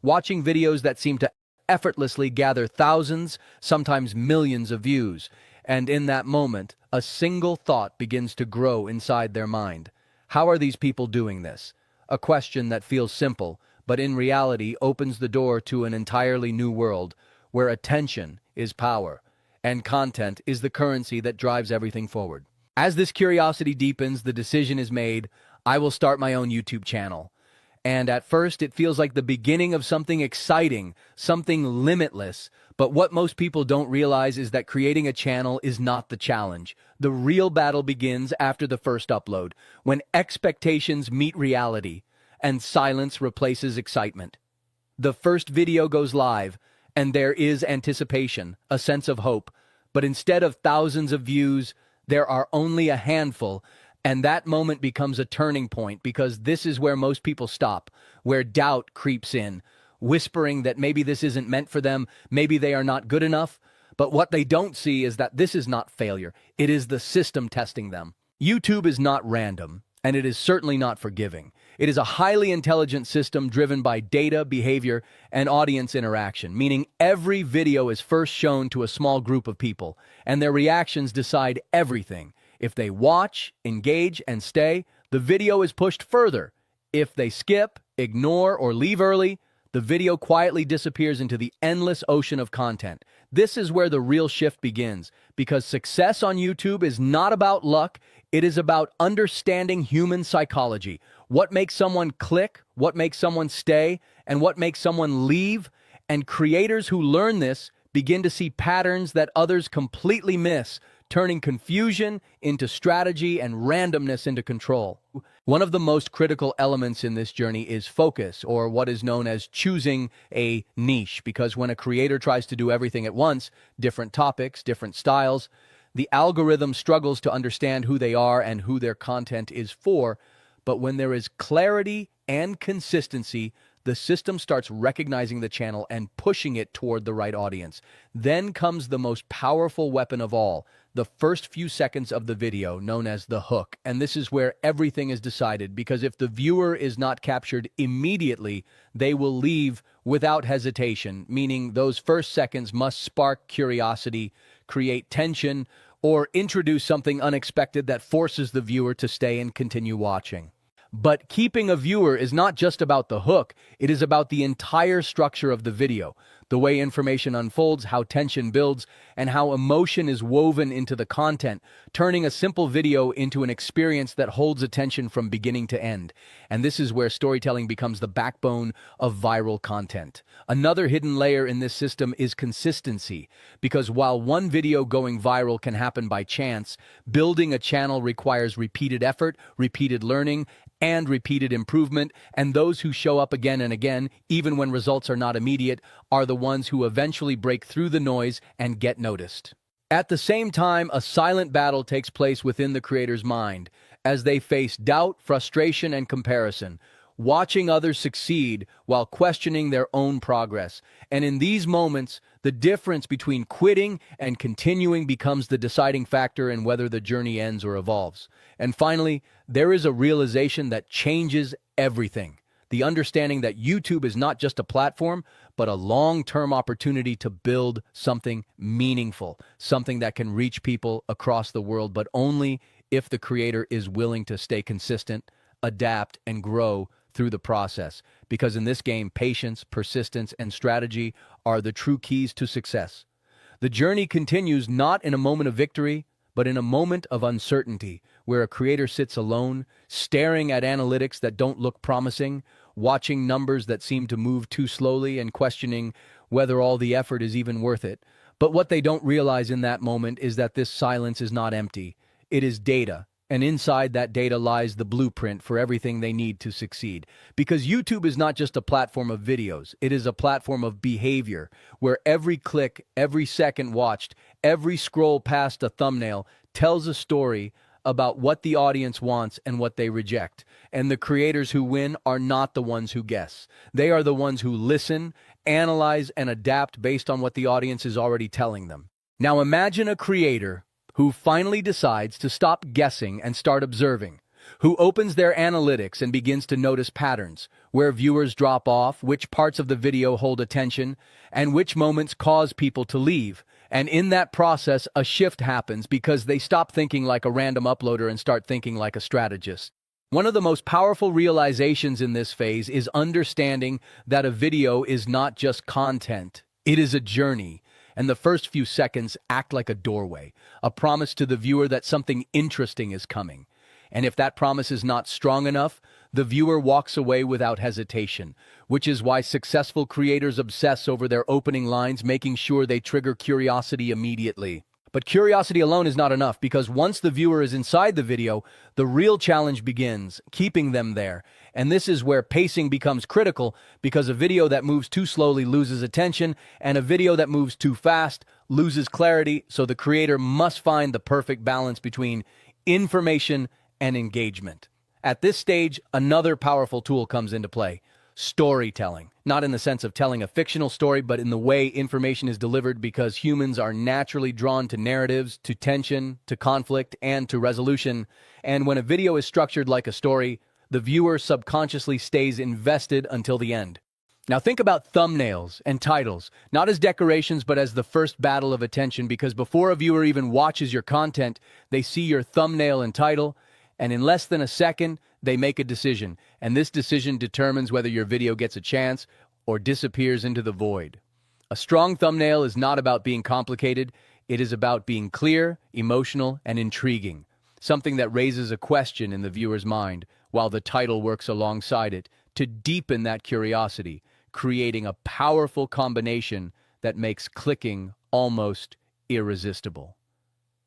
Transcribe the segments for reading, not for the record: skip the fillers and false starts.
watching videos that seem to effortlessly gather thousands, sometimes millions of views. And in that moment, a single thought begins to grow inside their mind. How are these people doing this? A question that feels simple, but in reality opens the door to an entirely new world where attention is power and content is the currency that drives everything forward. As this curiosity deepens, the decision is made, I will start my own YouTube channel. And at first, it feels like the beginning of something exciting, something limitless. But what most people don't realize is that creating a channel is not the challenge. The real battle begins after the first upload, when expectations meet reality and silence replaces excitement. The first video goes live, and there is anticipation, a sense of hope. But instead of thousands of views, there are only a handful. And that moment becomes a turning point because this is where most people stop, where doubt creeps in, whispering that maybe this isn't meant for them, maybe they are not good enough. But what they don't see is that this is not failure. It is the system testing them. YouTube is not random, and it is certainly not forgiving. It is a highly intelligent system driven by data, behavior, and audience interaction, meaning every video is first shown to a small group of people, and their reactions decide everything. If they watch, engage, and stay, the video is pushed further. If they skip, ignore, or leave early, the video quietly disappears into the endless ocean of content. This is where the real shift begins, because success on YouTube is not about luck, it is about understanding human psychology. What makes someone click, what makes someone stay, and what makes someone leave. And creators who learn this begin to see patterns that others completely miss, turning confusion into strategy and randomness into control. One of the most critical elements in this journey is focus, or what is known as choosing a niche, because when a creator tries to do everything at once, different topics, different styles, the algorithm struggles to understand who they are and who their content is for. But when there is clarity and consistency, the system starts recognizing the channel and pushing it toward the right audience. Then comes the most powerful weapon of all, the first few seconds of the video, known as the hook. And this is where everything is decided, because if the viewer is not captured immediately, they will leave without hesitation, meaning those first seconds must spark curiosity, create tension, or introduce something unexpected that forces the viewer to stay and continue watching. But keeping a viewer is not just about the hook, it is about the entire structure of the video, the way information unfolds, how tension builds, and how emotion is woven into the content, turning a simple video into an experience that holds attention from beginning to end. And this is where storytelling becomes the backbone of viral content. Another hidden layer in this system is consistency, because while one video going viral can happen by chance, building a channel requires repeated effort, repeated learning, and repeated improvement, and those who show up again and again, even when results are not immediate, are the ones who eventually break through the noise and get noticed. At the same time, a silent battle takes place within the creator's mind as they face doubt, frustration, and comparison, watching others succeed while questioning their own progress. And in these moments, the difference between quitting and continuing becomes the deciding factor in whether the journey ends or evolves. And finally, there is a realization that changes everything. The understanding that YouTube is not just a platform, but a long-term opportunity to build something meaningful, something that can reach people across the world, but only if the creator is willing to stay consistent, adapt, and grow through the process. Because in this game, patience, persistence, and strategy are the true keys to success. The journey continues not in a moment of victory, but in a moment of uncertainty, where a creator sits alone, staring at analytics that don't look promising, watching numbers that seem to move too slowly, and questioning whether all the effort is even worth it. But what they don't realize in that moment is that this silence is not empty. It is data. And inside that data lies the blueprint for everything they need to succeed. Because YouTube is not just a platform of videos, it is a platform of behavior, where every click, every second watched, every scroll past a thumbnail tells a story about what the audience wants and what they reject. And the creators who win are not the ones who guess. They are the ones who listen, analyze, and adapt based on what the audience is already telling them. Now imagine a creator who finally decides to stop guessing and start observing, who opens their analytics and begins to notice patterns, where viewers drop off, which parts of the video hold attention, and which moments cause people to leave. And in that process, a shift happens because they stop thinking like a random uploader and start thinking like a strategist. One of the most powerful realizations in this phase is understanding that a video is not just content. It is a journey, and the first few seconds act like a doorway, a promise to the viewer that something interesting is coming. And if that promise is not strong enough, the viewer walks away without hesitation, which is why successful creators obsess over their opening lines, making sure they trigger curiosity immediately. But curiosity alone is not enough, because once the viewer is inside the video, the real challenge begins, keeping them there. And this is where pacing becomes critical, because a video that moves too slowly loses attention, and a video that moves too fast loses clarity, so the creator must find the perfect balance between information and engagement. At this stage, another powerful tool comes into play: storytelling. Not in the sense of telling a fictional story, but in the way information is delivered, because humans are naturally drawn to narratives, to tension, to conflict, and to resolution. And when a video is structured like a story, the viewer subconsciously stays invested until the end. Now think about thumbnails and titles, not as decorations, but as the first battle of attention, because before a viewer even watches your content, they see your thumbnail and title, and in less than a second, they make a decision, and this decision determines whether your video gets a chance or disappears into the void. A strong thumbnail is not about being complicated, it is about being clear, emotional, and intriguing, something that raises a question in the viewer's mind, while the title works alongside it to deepen that curiosity, creating a powerful combination that makes clicking almost irresistible.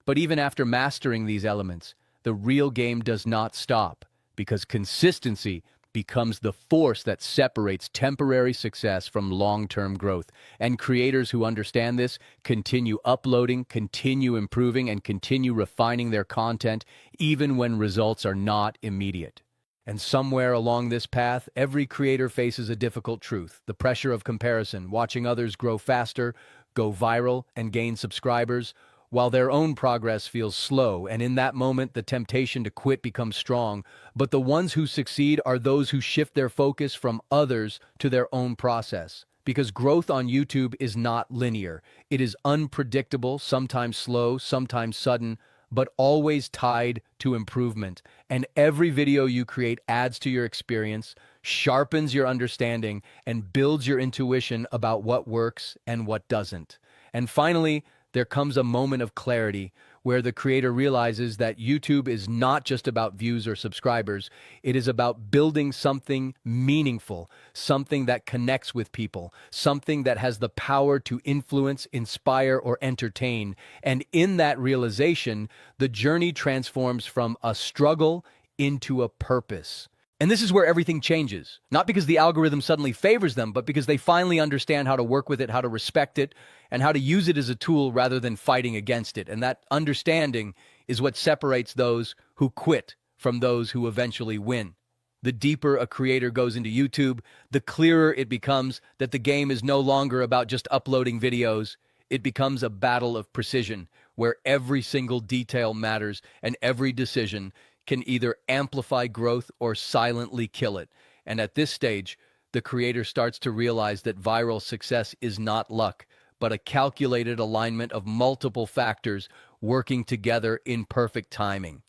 But even after mastering these elements, the real game does not stop, because consistency becomes the force that separates temporary success from long-term growth. And creators who understand this continue uploading, continue improving, and continue refining their content, even when results are not immediate. And somewhere along this path, every creator faces a difficult truth: the pressure of comparison, watching others grow faster, go viral, and gain subscribers, while their own progress feels slow. And in that moment, the temptation to quit becomes strong. But the ones who succeed are those who shift their focus from others to their own process. Because growth on YouTube is not linear. It is unpredictable, sometimes slow, sometimes sudden, but always tied to improvement. And every video you create adds to your experience, sharpens your understanding, and builds your intuition about what works and what doesn't. And finally, there comes a moment of clarity where the creator realizes that YouTube is not just about views or subscribers. It is about building something meaningful, something that connects with people, something that has the power to influence, inspire, or entertain. And in that realization, the journey transforms from a struggle into a purpose. And this is where everything changes, not because the algorithm suddenly favors them, but because they finally understand how to work with it, how to respect it, and how to use it as a tool rather than fighting against it. And that understanding is what separates those who quit from those who eventually win. The deeper a creator goes into YouTube, the clearer it becomes that the game is no longer about just uploading videos. It becomes a battle of precision, where every single detail matters and every decision can either amplify growth or silently kill it. And at this stage, the creator starts to realize that viral success is not luck, but a calculated alignment of multiple factors working together in perfect timing.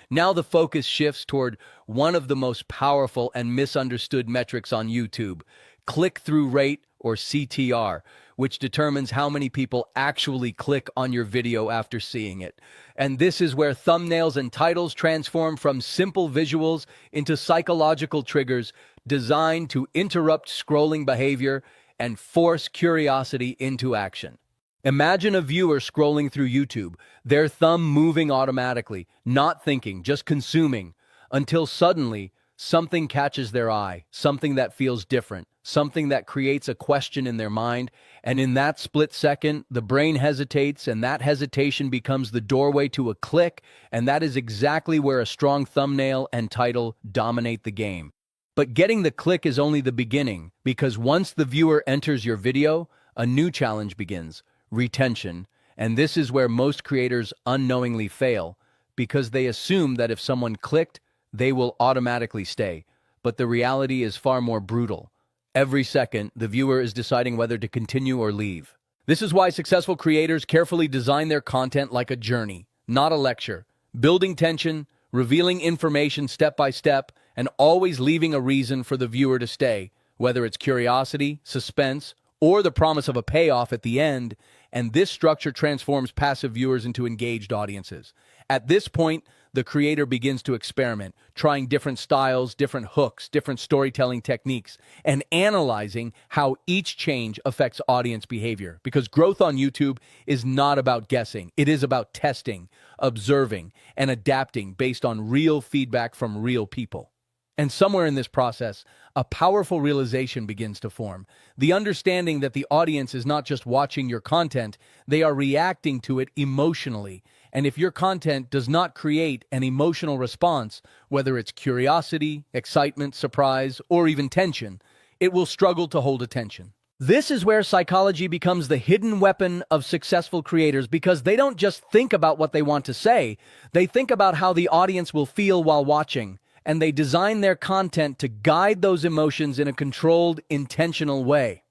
Now the focus shifts toward one of the most powerful and misunderstood metrics on YouTube: click-through rate, or CTR, which determines how many people actually click on your video after seeing it. And this is where thumbnails and titles transform from simple visuals into psychological triggers designed to interrupt scrolling behavior and force curiosity into action. Imagine a viewer scrolling through YouTube, their thumb moving automatically, not thinking, just consuming, until suddenly something catches their eye, something that feels different, something that creates a question in their mind, and in that split second, the brain hesitates, and that hesitation becomes the doorway to a click, and that is exactly where a strong thumbnail and title dominate the game. But getting the click is only the beginning, because once the viewer enters your video, a new challenge begins: retention. And this is where most creators unknowingly fail, because they assume that if someone clicked, they will automatically stay. But the reality is far more brutal. Every second, the viewer is deciding whether to continue or leave. This is why successful creators carefully design their content like a journey, not a lecture, building tension, revealing information step by step, and always leaving a reason for the viewer to stay, whether it's curiosity, suspense, or the promise of a payoff at the end. And this structure transforms passive viewers into engaged audiences. At this point, the creator begins to experiment, trying different styles, different hooks, different storytelling techniques, and analyzing how each change affects audience behavior. Because growth on YouTube is not about guessing. It is about testing, observing, and adapting based on real feedback from real people. And somewhere in this process, a powerful realization begins to form. The understanding that the audience is not just watching your content, they are reacting to it emotionally. And if your content does not create an emotional response, whether it's curiosity, excitement, surprise, or even tension, it will struggle to hold attention. This is where psychology becomes the hidden weapon of successful creators, because they don't just think about what they want to say, they think about how the audience will feel while watching, and they design their content to guide those emotions in a controlled, intentional way.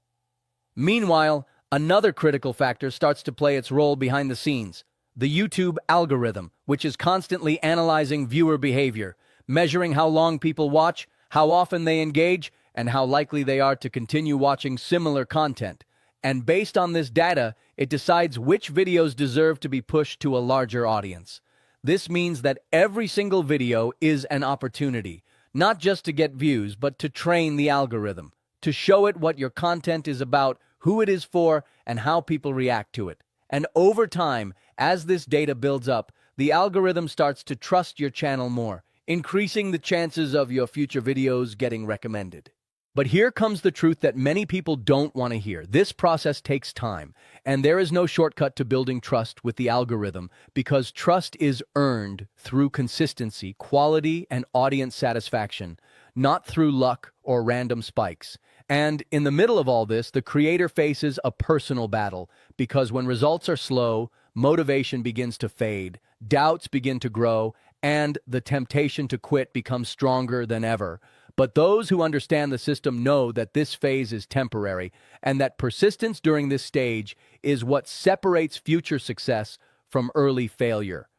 Meanwhile, another critical factor starts to play its role behind the scenes. The YouTube algorithm, which is constantly analyzing viewer behavior, measuring how long people watch, how often they engage, and how likely they are to continue watching similar content. And based on this data, it decides which videos deserve to be pushed to a larger audience. This means that every single video is an opportunity, not just to get views, but to train the algorithm, to show it what your content is about, who it is for, and how people react to it. And over time, as this data builds up, the algorithm starts to trust your channel more, increasing the chances of your future videos getting recommended. But here comes the truth that many people don't want to hear. This process takes time, and there is no shortcut to building trust with the algorithm, because trust is earned through consistency, quality, and audience satisfaction, not through luck or random spikes. And in the middle of all this, the creator faces a personal battle, because when results are slow, motivation begins to fade, doubts begin to grow, and the temptation to quit becomes stronger than ever. But those who understand the system know that this phase is temporary, and that persistence during this stage is what separates future success from early failure.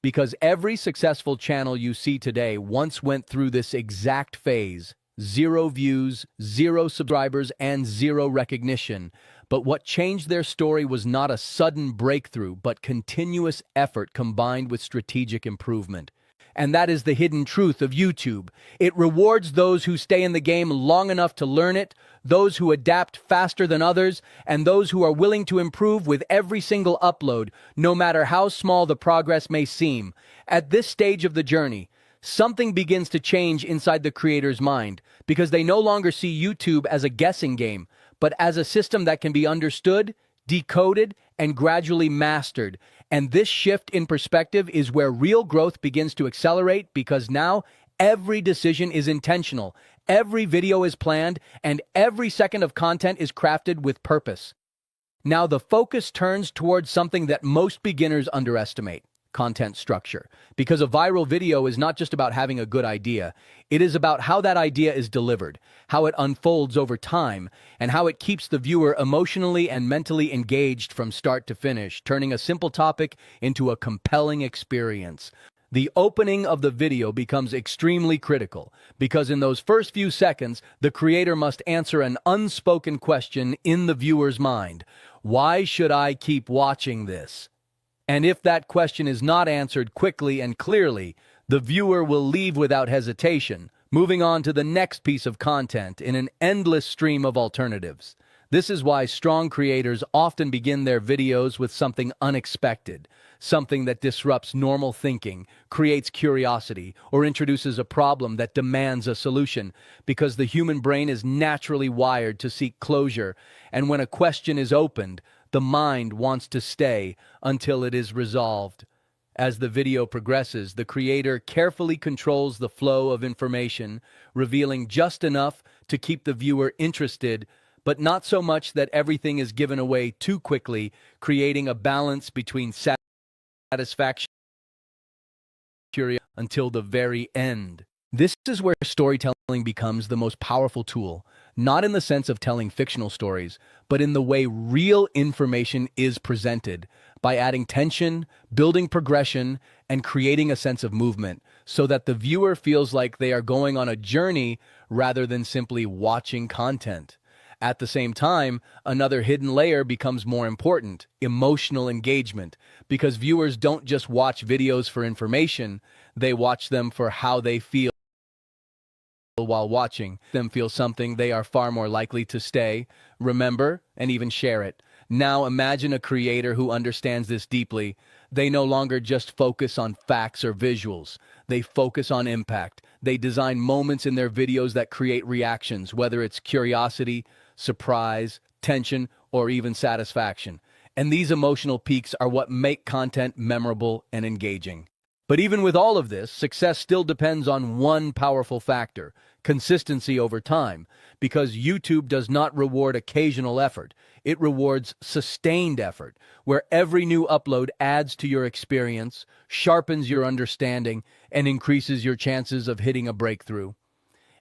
Because every successful channel you see today once went through this exact phase: 0 views, 0 subscribers, and 0 recognition. But what changed their story was not a sudden breakthrough, but continuous effort combined with strategic improvement. And that is the hidden truth of YouTube. It rewards those who stay in the game long enough to learn it, those who adapt faster than others, and those who are willing to improve with every single upload, no matter how small the progress may seem. At this stage of the journey, something begins to change inside the creator's mind, because they no longer see YouTube as a guessing game, but as a system that can be understood, decoded, and gradually mastered. And this shift in perspective is where real growth begins to accelerate, because now every decision is intentional, every video is planned, and every second of content is crafted with purpose. Now the focus turns towards something that most beginners underestimate: content structure. Because a viral video is not just about having a good idea, it is about how that idea is delivered, how it unfolds over time, and how it keeps the viewer emotionally and mentally engaged from start to finish, turning a simple topic into a compelling experience. The opening of the video becomes extremely critical, because in those first few seconds, the creator must answer an unspoken question in the viewer's mind: why should I keep watching this? And if that question is not answered quickly and clearly, the viewer will leave without hesitation, moving on to the next piece of content in an endless stream of alternatives. This is why strong creators often begin their videos with something unexpected, something that disrupts normal thinking, creates curiosity, or introduces a problem that demands a solution, because the human brain is naturally wired to seek closure, and when a question is opened, the mind wants to stay until it is resolved. As the video progresses, the creator carefully controls the flow of information, revealing just enough to keep the viewer interested, but not so much that everything is given away too quickly, creating a balance between satisfaction and curiosity until the very end. This is where storytelling becomes the most powerful tool, not in the sense of telling fictional stories, but in the way real information is presented, by adding tension, building progression, and creating a sense of movement, so that the viewer feels like they are going on a journey rather than simply watching content. At the same time, another hidden layer becomes more important: emotional engagement, because viewers don't just watch videos for information, they watch them for how they feel while watching. Them feel something, they are far more likely to stay, remember, and even share it. Now imagine a creator who understands this deeply. They no longer just focus on facts or visuals. They focus on impact. They design moments in their videos that create reactions, whether it's curiosity, surprise, tension, or even satisfaction. And these emotional peaks are what make content memorable and engaging. But even with all of this, success still depends on one powerful factor: consistency over time, because YouTube does not reward occasional effort. It rewards sustained effort, where every new upload adds to your experience, sharpens your understanding, and increases your chances of hitting a breakthrough.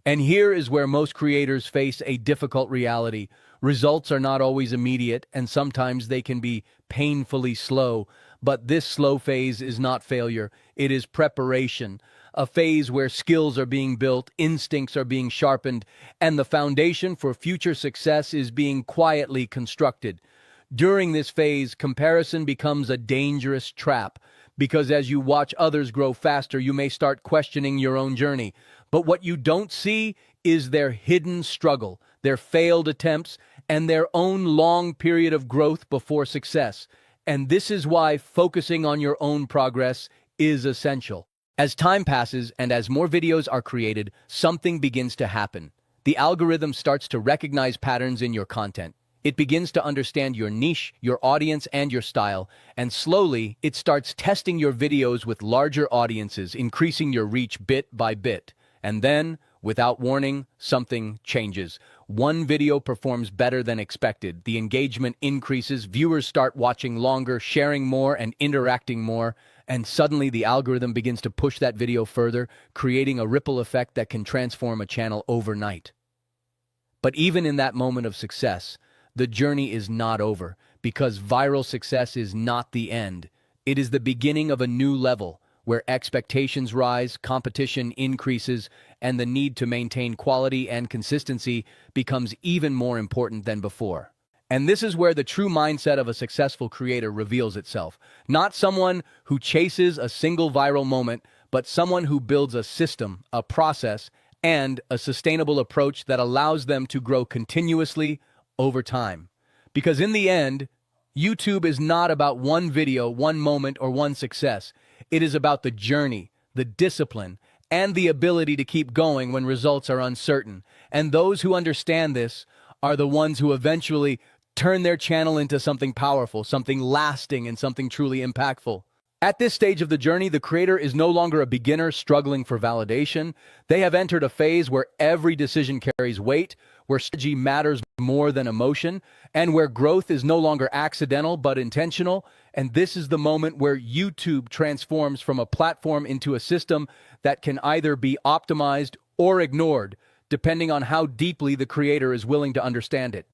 And here is where most creators face a difficult reality. Results are not always immediate, and sometimes they can be painfully slow. But this slow phase is not failure, it is preparation. A phase where skills are being built, instincts are being sharpened, and the foundation for future success is being quietly constructed. During this phase, comparison becomes a dangerous trap, because as you watch others grow faster, you may start questioning your own journey. But what you don't see is their hidden struggle, their failed attempts, and their own long period of growth before success. And this is why focusing on your own progress is essential. As time passes and as more videos are created, something begins to happen. The algorithm starts to recognize patterns in your content. It begins to understand your niche, your audience, and your style, and slowly, it starts testing your videos with larger audiences, increasing your reach bit by bit. And then, without warning, something changes. One video performs better than expected. The engagement increases, viewers start watching longer, sharing more, and interacting more. And suddenly the algorithm begins to push that video further, creating a ripple effect that can transform a channel overnight. But even in that moment of success, the journey is not over, because viral success is not the end. It is the beginning of a new level, where expectations rise, competition increases, and the need to maintain quality and consistency becomes even more important than before. And this is where the true mindset of a successful creator reveals itself. Not someone who chases a single viral moment, but someone who builds a system, a process, and a sustainable approach that allows them to grow continuously over time. Because in the end, YouTube is not about one video, one moment, or one success. It is about the journey, the discipline, and the ability to keep going when results are uncertain. And those who understand this are the ones who eventually turn their channel into something powerful, something lasting, and something truly impactful. At this stage of the journey, the creator is no longer a beginner struggling for validation. They have entered a phase where every decision carries weight, where strategy matters more than emotion, and where growth is no longer accidental but intentional. And this is the moment where YouTube transforms from a platform into a system that can either be optimized or ignored, depending on how deeply the creator is willing to understand it.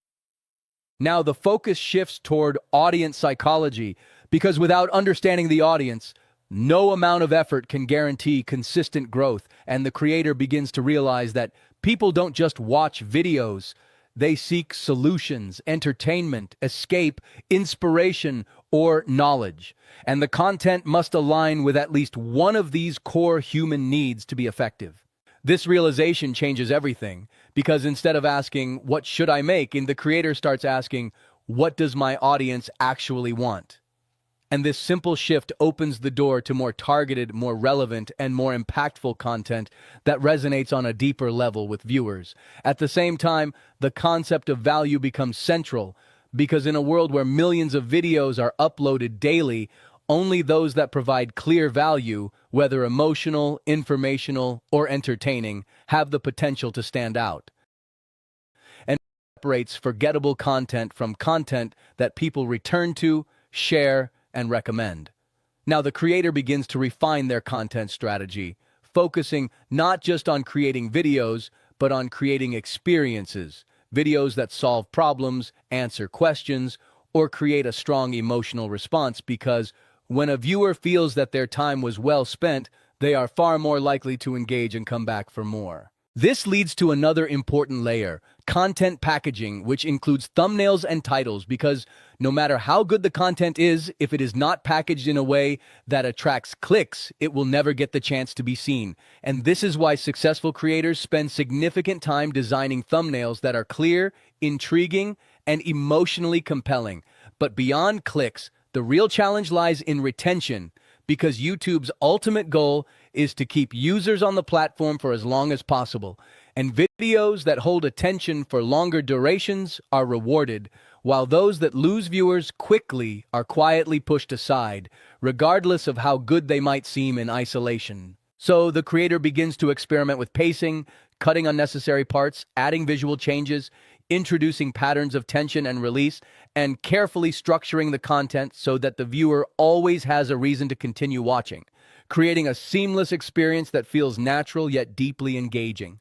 Now, the focus shifts toward audience psychology, because without understanding the audience, no amount of effort can guarantee consistent growth, and the creator begins to realize that people don't just watch videos, they seek solutions, entertainment, escape, inspiration, or knowledge. And the content must align with at least one of these core human needs to be effective. This realization changes everything, because instead of asking, "What should I make?" the creator starts asking, "What does my audience actually want?" And this simple shift opens the door to more targeted, more relevant, and more impactful content that resonates on a deeper level with viewers. At the same time, the concept of value becomes central, because in a world where millions of videos are uploaded daily, only those that provide clear value, whether emotional, informational, or entertaining, have the potential to stand out. And separates forgettable content from content that people return to, share, and recommend. Now the creator begins to refine their content strategy, focusing not just on creating videos, but on creating experiences, videos that solve problems, answer questions, or create a strong emotional response, because when a viewer feels that their time was well spent, they are far more likely to engage and come back for more. This leads to another important layer, content packaging, which includes thumbnails and titles, because no matter how good the content is, if it is not packaged in a way that attracts clicks, it will never get the chance to be seen. And this is why successful creators spend significant time designing thumbnails that are clear, intriguing, and emotionally compelling. But beyond clicks, the real challenge lies in retention, because YouTube's ultimate goal is to keep users on the platform for as long as possible, and videos that hold attention for longer durations are rewarded, while those that lose viewers quickly are quietly pushed aside, regardless of how good they might seem in isolation. So the creator begins to experiment with pacing, cutting unnecessary parts, adding visual changes, introducing patterns of tension and release, and carefully structuring the content so that the viewer always has a reason to continue watching, creating a seamless experience that feels natural yet deeply engaging.